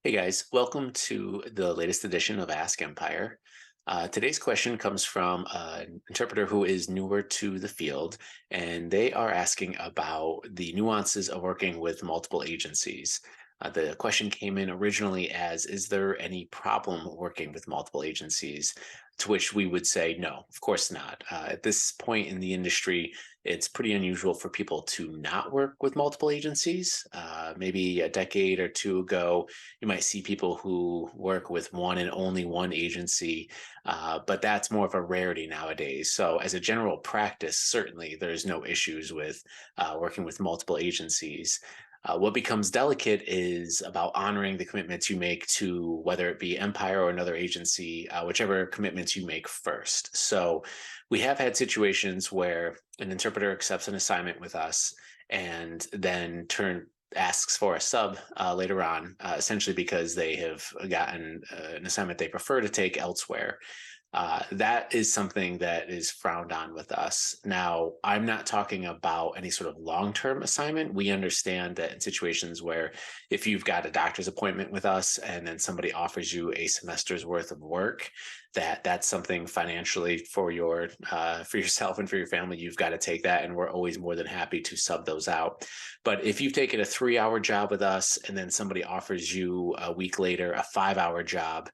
Hey guys, welcome to the latest edition of Ask Empire. Today's question comes from an interpreter who is newer to the field, and they are asking about the nuances of working with multiple agencies. The question came in originally as, is there any problem working with multiple agencies? To which we would say, no, of course not. At this point in the industry, it's pretty unusual for people to not work with multiple agencies. Maybe a decade or two ago, you might see people who work with one and only one agency, but that's more of a rarity nowadays. So, as a general practice, certainly there's no issues with working with multiple agencies. What becomes delicate is about honoring the commitments you make to whether it be Empire or another agency, whichever commitments you make first. So, we have had situations where an interpreter accepts an assignment with us and then asks for a sub later on, essentially because they have gotten an assignment they prefer to take elsewhere. That is something that is frowned on with us. Now, I'm not talking about any sort of long-term assignment. We understand that in situations where if you've got a doctor's appointment with us and then somebody offers you a semester's worth of work, that's something financially for yourself and for your family, you've got to take that, and we're always more than happy to sub those out. But if you've taken a 3-hour job with us and then somebody offers you a week later a 5-hour job,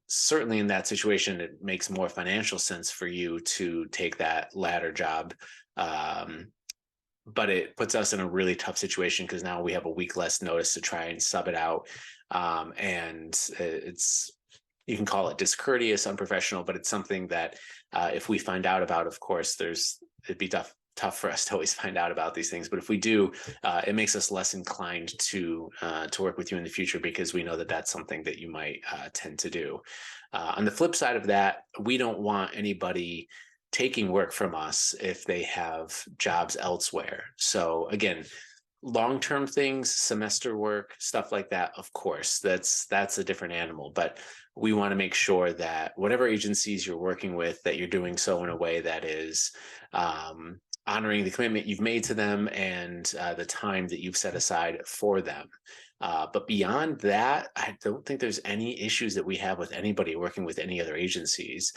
certainly in that situation, it makes more financial sense for you to take that latter job. Um, but it puts us in a really tough situation because now we have a week less notice to try and sub it out. And it's, you can call it discourteous, unprofessional, but it's something that if we find out about, of course, it'd be tough for us to always find out about these things. But if we do, it makes us less inclined to work with you in the future because we know that that's something that you might tend to do. On the flip side of that, we don't want anybody taking work from us if they have jobs elsewhere. So again, long-term things, semester work, stuff like that, of course, that's a different animal. But we want to make sure that whatever agencies you're working with, that you're doing so in a way that is honoring the commitment you've made to them and the time that you've set aside for them. But beyond that, I don't think there's any issues that we have with anybody working with any other agencies.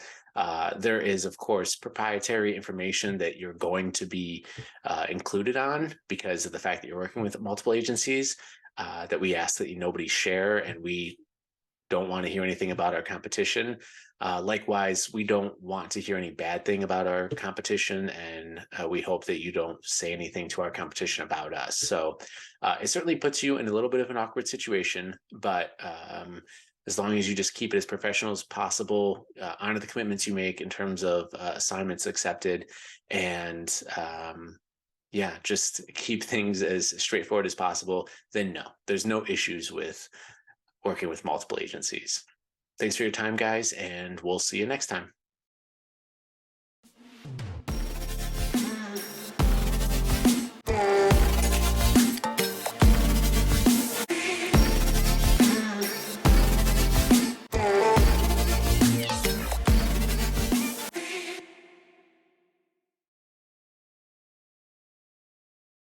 There is, of course, proprietary information that you're going to be included on because of the fact that you're working with multiple agencies, that we ask that nobody share, and we don't want to hear anything about our competition. Likewise, we don't want to hear any bad thing about our competition, and we hope that you don't say anything to our competition about us. So it certainly puts you in a little bit of an awkward situation, but as long as you just keep it as professional as possible, honor the commitments you make in terms of assignments accepted, and yeah, just keep things as straightforward as possible, then no, there's no issues with working with multiple agencies. Thanks for your time, guys, and we'll see you next time.